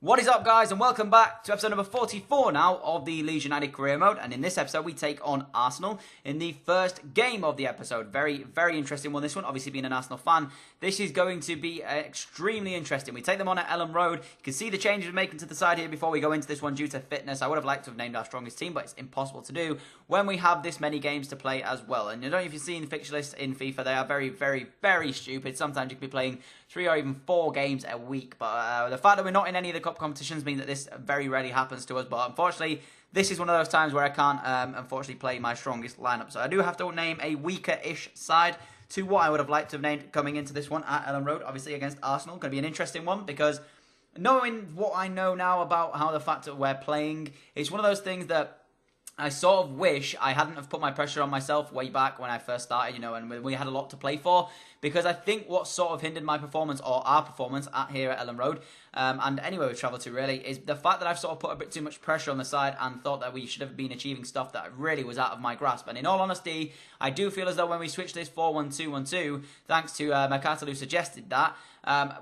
What is up, guys, and welcome back to episode number 44 now of the Leeds United career mode. And in this episode, we take on Arsenal in the first game of the episode. Very, very interesting one, this one. Obviously, being an Arsenal fan, this is going to be extremely interesting. We take them on at Ellen Road. You can see the changes we're making to the side here before we go into this one due to fitness. I would have liked to have named our strongest team, but it's impossible to do when we have this many games to play as well. And I don't know if you've seen the fixture list in FIFA. They are very, very, very stupid. Sometimes you could be playing 3 or even 4 games a week. But the fact that we're not in any of the cup competitions mean that this very rarely happens to us. But unfortunately, this is one of those times where I can't, unfortunately, play my strongest lineup. So I do have to name a weaker-ish side to what I would have liked to have named coming into this one at Ellen Road. Obviously, against Arsenal. Going to be an interesting one because knowing what I know now about how the fact that we're playing, it's one of those things that I sort of wish I hadn't have put my pressure on myself way back when I first started, you know, and we had a lot to play for. Because I think what sort of hindered my performance, or our performance, here at Ellen Road, and anywhere we've travelled to really, is the fact that I've sort of put a bit too much pressure on the side and thought that we should have been achieving stuff that really was out of my grasp. And in all honesty, I do feel as though when we switched this 4-1-2-1-2, thanks to Mercato who suggested that,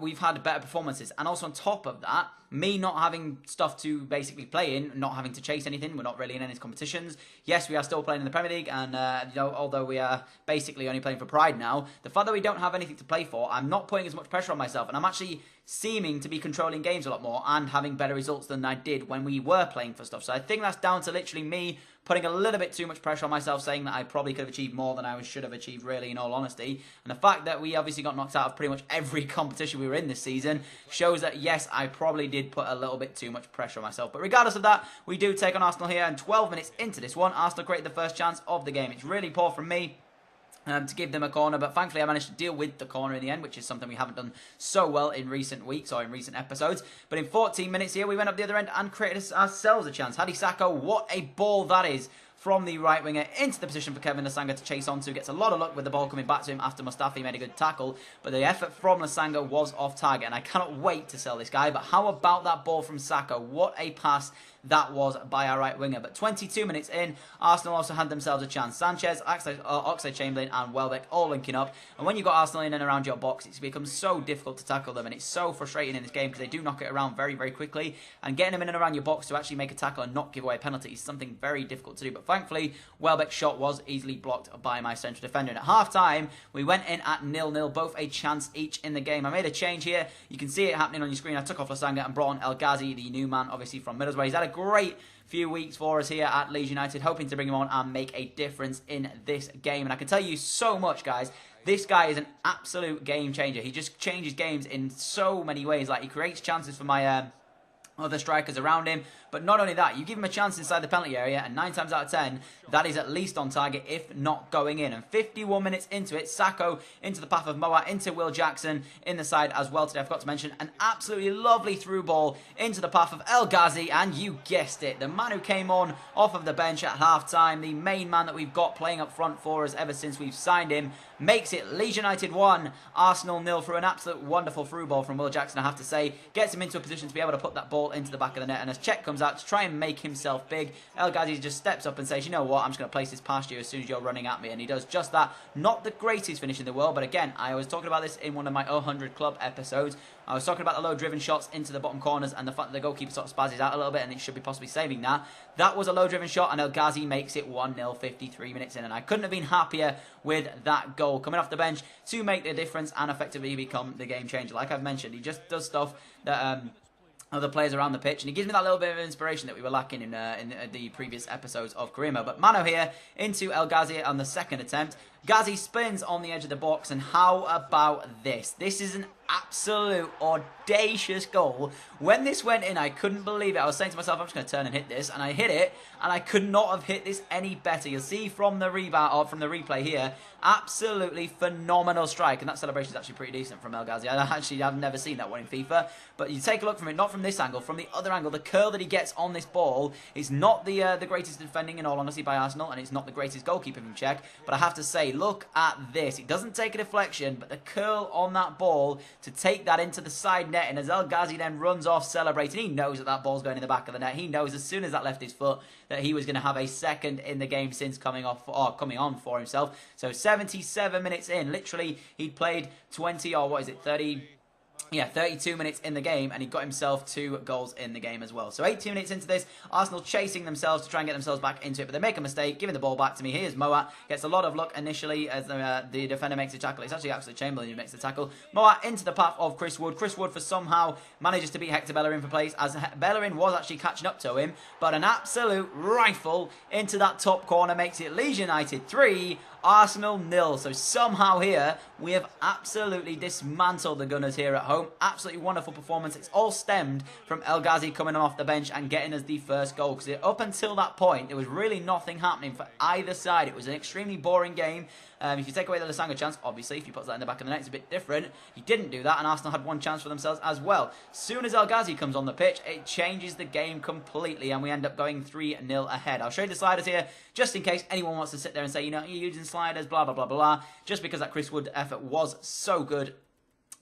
we've had better performances. And also on top of that, me not having stuff to basically play in, not having to chase anything, we're not really in any competitions. Yes, we are still playing in the Premier League, and you know, although we are basically only playing for pride now, the fact that we don't have anything to play for, I'm not putting as much pressure on myself, and I'm actually seeming to be controlling games a lot more and having better results than I did when we were playing for stuff. So I think that's down to literally me putting a little bit too much pressure on myself, saying that I probably could have achieved more than I should have achieved, really, in all honesty. And the fact that we obviously got knocked out of pretty much every competition we were in this season shows that, yes, I probably did put a little bit too much pressure on myself. But regardless of that, we do take on Arsenal here, and 12 minutes into this one, Arsenal created the first chance of the game. It's really poor from me to give them a corner, but thankfully I managed to deal with the corner in the end, which is something we haven't done so well in recent weeks or in recent episodes. But in 14 minutes here, we went up the other end and created ourselves a chance. Hadi Sacco, what a ball that is from the right winger into the position for Kevin Lasanga to chase onto. Gets a lot of luck with the ball coming back to him after Mustafi made a good tackle, but the effort from Lasanga was off target, and I cannot wait to sell this guy. But how about that ball from Sacco? What a pass that was by our right winger. But 22 minutes in, Arsenal also had themselves a chance. Sanchez, Oxlade-Chamberlain and Welbeck all linking up. And when you've got Arsenal in and around your box, it's become so difficult to tackle them. And it's so frustrating in this game because they do knock it around very, very quickly. And getting them in and around your box to actually make a tackle and not give away a penalty is something very difficult to do. But thankfully, Welbeck's shot was easily blocked by my central defender. And at half-time, we went in at 0-0, both a chance each in the game. I made a change here. You can see it happening on your screen. I took off Lasanga and brought on El Ghazi, the new man, obviously, from Middlesbrough. He's had a great few weeks for us here at Leeds United, hoping to bring him on and make a difference in this game. And I can tell you so much, guys. This guy is an absolute game changer. He just changes games in so many ways. Like, he creates chances for my other strikers around him. But not only that, you give him a chance inside the penalty area, and 9 times out of 10, that is at least on target, if not going in. And 51 minutes into it, Sacco into the path of Moa, into Will Jackson in the side as well today. I forgot to mention an absolutely lovely through ball into the path of El Ghazi, and you guessed it, the man who came on off of the bench at half-time, the main man that we've got playing up front for us ever since we've signed him, makes it Leeds United 1, Arsenal 0 through an absolute wonderful through ball from Will Jackson, I have to say. Gets him into a position to be able to put that ball into the back of the net, and as Czech comes out to try and make himself big, El Ghazi just steps up and says, you know what, I'm just going to place this past you as soon as you're running at me, and he does just that. Not the greatest finish in the world, but again, I was talking about this in one of my 100 Club episodes. I was talking about the low-driven shots into the bottom corners and the fact that the goalkeeper sort of spazzes out a little bit and it should be possibly saving that. That was a low-driven shot, and El Ghazi makes it 1-0 53 minutes in, and I couldn't have been happier with that goal. Coming off the bench to make the difference and effectively become the game changer. Like I've mentioned, he just does stuff that other players around the pitch, and he gives me that little bit of inspiration that we were lacking in the previous episodes of Career Mode. But Mano here into El Ghazi on the second attempt. Ghazi spins on the edge of the box, and how about this? This is an absolute audacious goal. When this went in, I couldn't believe it. I was saying to myself, I'm just going to turn and hit this, and I hit it, and I could not have hit this any better. You'll see from the rebound, or from the replay here, absolutely phenomenal strike, and that celebration is actually pretty decent from El Ghazi. I've never seen that one in FIFA, but you take a look from it, not from this angle, from the other angle, the curl that he gets on this ball is not the greatest defending, in all honesty, by Arsenal, and it's not the greatest goalkeeper from Czech, but I have to say, look at this. It doesn't take a deflection, but the curl on that ball to take that into the side net, and as El Ghazi then runs off celebrating, he knows that that ball's going in the back of the net. He knows as soon as that left his foot that he was going to have a second in the game since coming on for himself. So 77 minutes in, literally he'd played 20 or what is it, 30 Yeah, 32 minutes in the game, and he got himself 2 goals in the game as well. So 18 minutes into this, Arsenal chasing themselves to try and get themselves back into it, but they make a mistake, giving the ball back to me. Here's Moat, gets a lot of luck initially as the defender makes a tackle. It's actually Chamberlain who makes the tackle. Moat into the path of Chris Wood. Chris Wood for somehow manages to beat Hector Bellerin for place, as Bellerin was actually catching up to him, but an absolute rifle into that top corner makes it Leeds United 3, Arsenal 0. So somehow here, we have absolutely dismantled the Gunners here at home. Absolutely wonderful performance. It's all stemmed from Ghazi coming off the bench and getting us the first goal. Because up until that point, there was really nothing happening for either side. It was an extremely boring game. If you take away the Lasanga chance, obviously, if you put that in the back of the net, it's a bit different. He didn't do that, and Arsenal had one chance for themselves as well. Soon as Ghazi comes on the pitch, it changes the game completely, and we end up going 3-0 ahead. I'll show you the sliders here, just in case anyone wants to sit there and say, you know, you're using sliders, blah, blah, blah, blah, just because that Chris Wood effort was so good.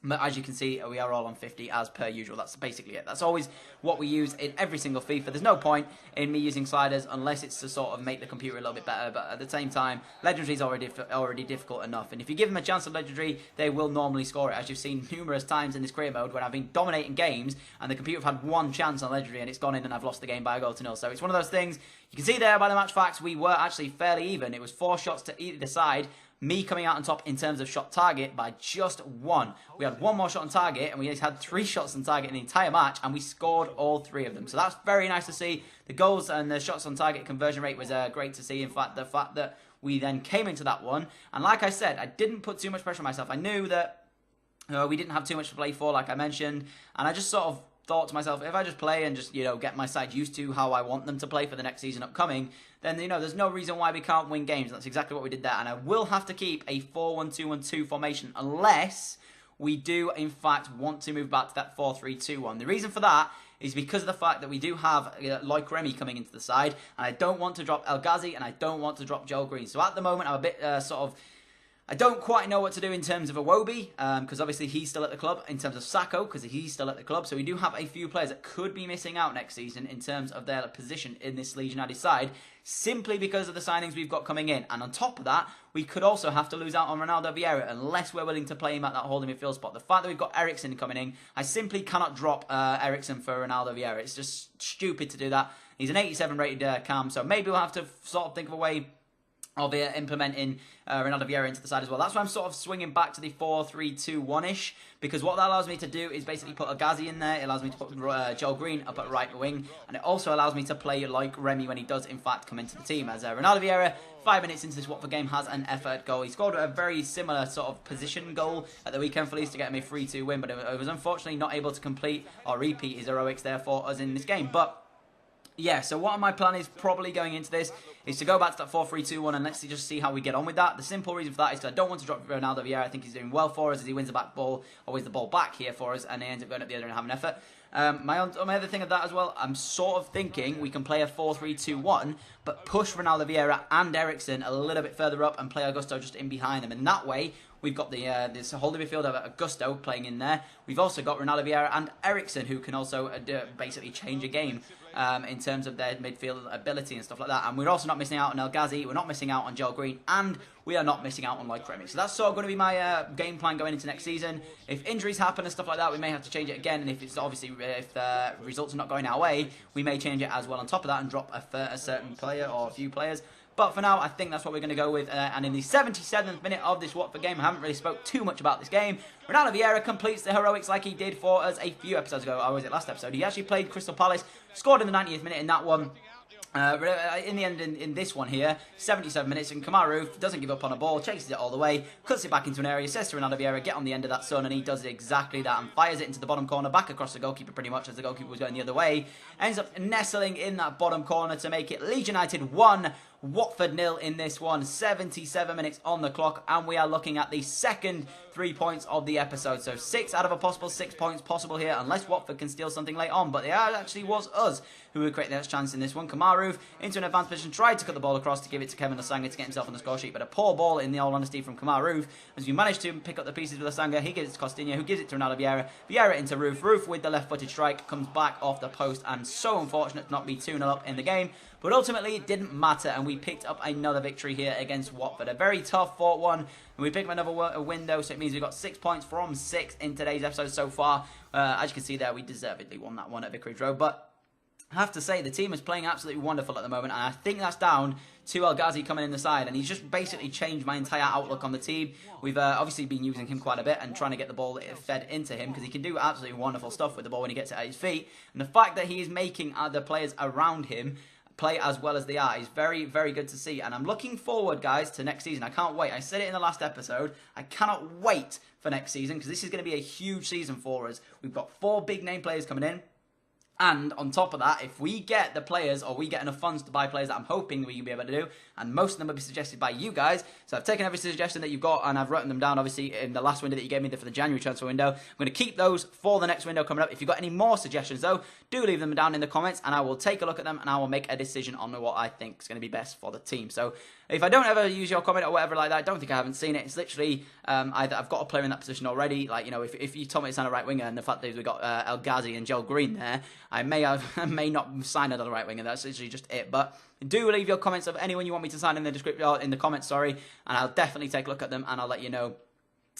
But as you can see, we are all on 50 as per usual. That's basically it. That's always what we use in every single FIFA. There's no point in me using sliders unless it's to sort of make the computer a little bit better. But at the same time, Legendary is already difficult enough. And if you give them a chance of Legendary, they will normally score it. As you've seen numerous times in this career mode when I've been dominating games and the computer have had one chance on Legendary and it's gone in and I've lost the game by a goal to 0. So it's one of those things. You can see there by the match facts, we were actually fairly even. It was 4 shots to either side. Me coming out on top in terms of shot target by just 1. We had 1 more shot on target, and we had 3 shots on target in the entire match, and we scored all 3 of them. So that's very nice to see. The goals and the shots on target conversion rate was great to see. In fact, the fact that we then came into that one, and like I said, I didn't put too much pressure on myself. I knew that we didn't have too much to play for, like I mentioned, and I just sort of thought to myself, if I just play and just, you know, get my side used to how I want them to play for the next season upcoming, then, you know, there's no reason why we can't win games. That's exactly what we did there. And I will have to keep a 4-1-2-1-2 formation unless we do, in fact, want to move back to that 4-3-2-1. The reason for that is because of the fact that we do have like Remy coming into the side, and I don't want to drop Ghazi and I don't want to drop Joel Green. So at the moment, I'm a bit I don't quite know what to do in terms of Iwobi, because obviously he's still at the club, in terms of Sacco, because he's still at the club. So we do have a few players that could be missing out next season in terms of their position in this Leeds United side, simply because of the signings we've got coming in. And on top of that, we could also have to lose out on Ronaldo Vieira unless we're willing to play him at that holding midfield spot. The fact that we've got Eriksen coming in, I simply cannot drop Eriksen for Ronaldo Vieira. It's just stupid to do that. He's an 87 rated cam, so maybe we'll have to sort of think of a way of implementing Ronaldo Vieira into the side as well. That's why I'm sort of swinging back to the 4-3-2-1-ish, because what that allows me to do is basically put Ghazi in there. It allows me to put Joel Green up at right wing, and it also allows me to play like Remy when he does, in fact, come into the team. As Ronaldo Vieira, 5 minutes into this Watford game, has an effort goal. He scored a very similar sort of position goal at the weekend for Leeds to get him a 3-2 win, but it was unfortunately not able to complete or repeat his heroics there for us in this game. But yeah, so what my plan is probably going into this is to go back to that 4-3-2-1 and let's just see how we get on with that. The simple reason for that is because I don't want to drop Ronaldo Vieira. I think he's doing well for us as he wins the back ball, or wins the ball back here for us, and he ends up going up the other and having an effort. My other thing of that as well, I'm sort of thinking we can play a 4-3-2-1, but push Ronaldo Vieira and Eriksen a little bit further up and play Augusto just in behind them. And that way, we've got the this holding midfield of Augusto playing in there. We've also got Ronaldo Vieira and Eriksen, who can also basically change a game in terms of their midfield ability and stuff like that. And we're also not missing out on Ghazi, we're not missing out on Joel Green, and we are not missing out on like Remy. So that's sort of going to be my game plan going into next season. If injuries happen and stuff like that, we may have to change it again. And if it's obviously, if the results are not going our way, we may change it as well on top of that and drop a certain player or a few players. But for now, I think that's what we're going to go with. And in the 77th minute of this Watford game, I haven't really spoke too much about this game. Ronaldo Vieira completes the heroics like he did for us a few episodes ago. Or was it last episode? He actually played Crystal Palace, scored in the 90th minute in that one. In the end, in this one here, 77 minutes, and Kamaru doesn't give up on a ball, chases it all the way, cuts it back into an area, says to Ronaldo Vieira, get on the end of that, son, and he does exactly that, and fires it into the bottom corner, back across the goalkeeper pretty much, as the goalkeeper was going the other way, ends up nestling in that bottom corner to make it Leeds United 1, Watford 0 in this one. 77 minutes on the clock, and we are looking at the second 3 points of the episode. So 6 out of a possible 6 points possible here, unless Watford can steal something late on. But it actually was us who would create the next chance in this one. Kamaru into an advanced position, tried to cut the ball across to give it to Kevin Lasanga to get himself on the score sheet, but a poor ball in the all honesty from Kamaru. As we managed to pick up the pieces with Lasanga, he gives it to Costinha, who gives it to Ronaldo Vieira. Vieira into Roof. Roof with the left-footed strike comes back off the post, and so unfortunate to not be 2-0 up in the game. But ultimately, it didn't matter, and we we picked up another victory here against Watford. A very tough 4-1. And we picked up another window, so it means we've got 6 points from 6 in today's episode so far. As you can see there, we deservedly won that one at Vicarage Road. But I have to say, the team is playing absolutely wonderful at the moment, and I think that's down to Ghazi coming in the side, and he's just basically changed my entire outlook on the team. We've obviously been using him quite a bit and trying to get the ball fed into him, because he can do absolutely wonderful stuff with the ball when he gets it at his feet, and the fact that he is making the players around him play as well as they are is very, very good to see, and I'm looking forward, guys, to next season. I can't wait. I said it in the last episode. I cannot wait for next season, because this is going to be a huge season for us. We've got 4 big-name players coming in. And on top of that, if we get the players, or we get enough funds to buy players that I'm hoping we can be able to do, and most of them will be suggested by you guys, so I've taken every suggestion that you've got, and I've written them down, obviously, in the last window that you gave me for the January transfer window. I'm going to keep those for the next window coming up. If you've got any more suggestions, though, do leave them down in the comments, and I will take a look at them, and I will make a decision on what I think is going to be best for the team. So if I don't ever use your comment or whatever like that, I don't think I haven't seen it. It's literally either I've got a player in that position already. Like, you know, if you told me it's on a right winger, and the fact that we've got Ghazi and Joel Green there, I may not sign another right winger. That's literally just it. But do leave your comments of anyone you want me to sign in the description, or in the comments, sorry, and I'll definitely take a look at them, and I'll let you know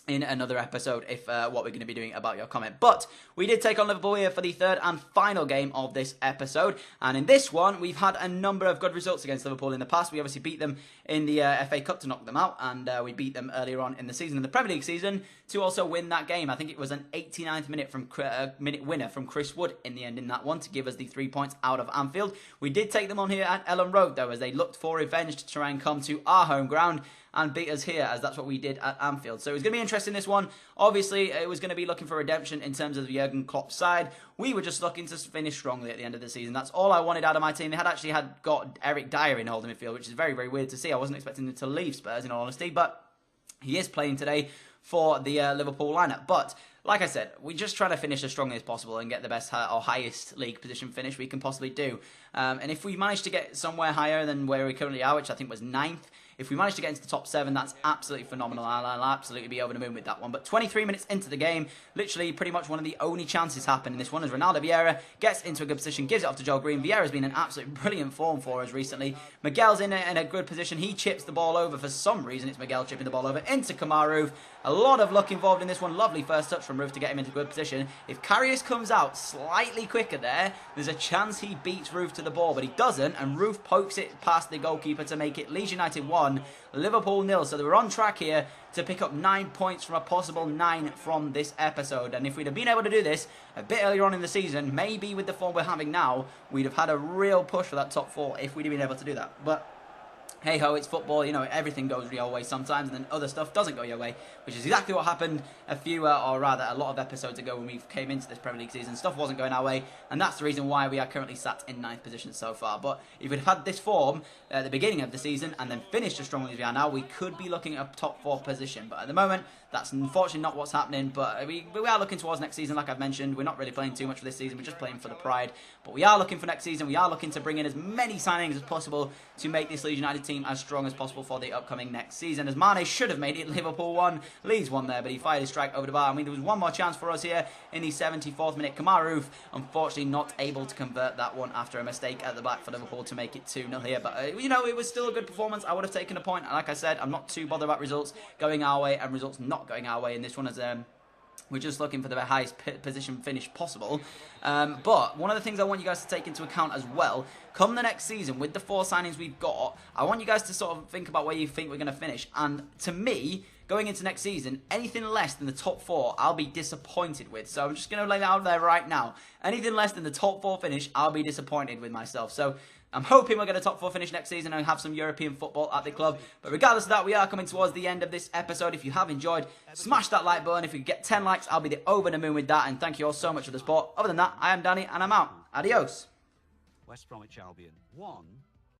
in another episode if what we're going to be doing about your comment. But we did take on Liverpool here for the third and final game of this episode, and in this one we've had a number of good results against Liverpool in the past. We obviously beat them in the FA Cup to knock them out, and we beat them earlier on in the season, in the Premier League season, to also win that game. I think it was an 89th minute winner from Chris Wood in the end in that one to give us the 3 points out of Anfield. We did take them on here at Ellen Road, though, as they looked for revenge to try and come to our home ground and beat us here, as that's what we did at Anfield. So it was going to be interesting, this one. Obviously, it was going to be looking for redemption in terms of the Jurgen Klopp side. We were just looking to finish strongly at the end of the season. That's all I wanted out of my team. They had got Eric Dyer in holding midfield, which is very, very weird to see. I wasn't expecting him to leave Spurs, in all honesty, but he is playing today for the Liverpool lineup. But like I said, we're just trying to finish as strongly as possible and get the best or highest league position finish we can possibly do. And if we manage to get somewhere higher than where we currently are, which I think was 9th, if we manage to get into the top 7, that's absolutely phenomenal. I'll absolutely be over the moon with that one. But 23 minutes into the game, literally pretty much one of the only chances happen in this one, as Ronaldo Vieira gets into a good position, gives it off to Joel Green. Vieira's been in absolute brilliant form for us recently. Miguel's in a good position. He chips the ball over for some reason. It's Miguel chipping the ball over into Kamaru. A lot of luck involved in this one. Lovely first touch from Roof to get him into a good position. If Karius comes out slightly quicker there's a chance he beats Roof to the ball, but he doesn't, and Roof pokes it past the goalkeeper to make it Leeds United 1, Liverpool 0. So they were on track here to pick up 9 points from a possible 9 from this episode. And if we'd have been able to do this a bit earlier on in the season, maybe with the form we're having now, we'd have had a real push for that top 4 if we'd have been able to do that. But hey ho, it's football, you know, everything goes your way sometimes, and then other stuff doesn't go your way, which is exactly what happened a lot of episodes ago when we came into this Premier League season. Stuff wasn't going our way, and that's the reason why we are currently sat in 9th position so far. But if we'd had this form at the beginning of the season and then finished as strongly as we are now, we could be looking at a top 4 position. But at the moment, that's unfortunately not what's happening, but we are looking towards next season, like I've mentioned. We're not really playing too much for this season, we're just playing for the pride. But we are looking for next season. We are looking to bring in as many signings as possible to make this Leeds United team as strong as possible for the upcoming next season. As Mane should have made it, Liverpool 1, Leeds 1 there, but he fired his strike over the bar. I mean, there was one more chance for us here in the 74th minute. Kamaru, unfortunately, not able to convert that one after a mistake at the back for Liverpool to make it 2-0 here. But, you know, it was still a good performance. I would have taken a point. And like I said, I'm not too bothered about results going our way and results not going our way in this one, as we're just looking for the highest position finish possible. But one of the things I want you guys to take into account as well, come the next season, with the 4 signings we've got, I want you guys to sort of think about where you think we're going to finish. And to me, going into next season, anything less than the top 4, I'll be disappointed with. So I'm just going to lay that out there right now. Anything less than the top 4 finish, I'll be disappointed with myself. So I'm hoping we'll get a top 4 finish next season and have some European football at the club. But regardless of that, we are coming towards the end of this episode. If you have enjoyed, smash that like button. If we get 10 likes, I'll be over the moon with that. And thank you all so much for the support. Other than that, I am Danny, and I'm out. Adios. West Bromwich Albion 1.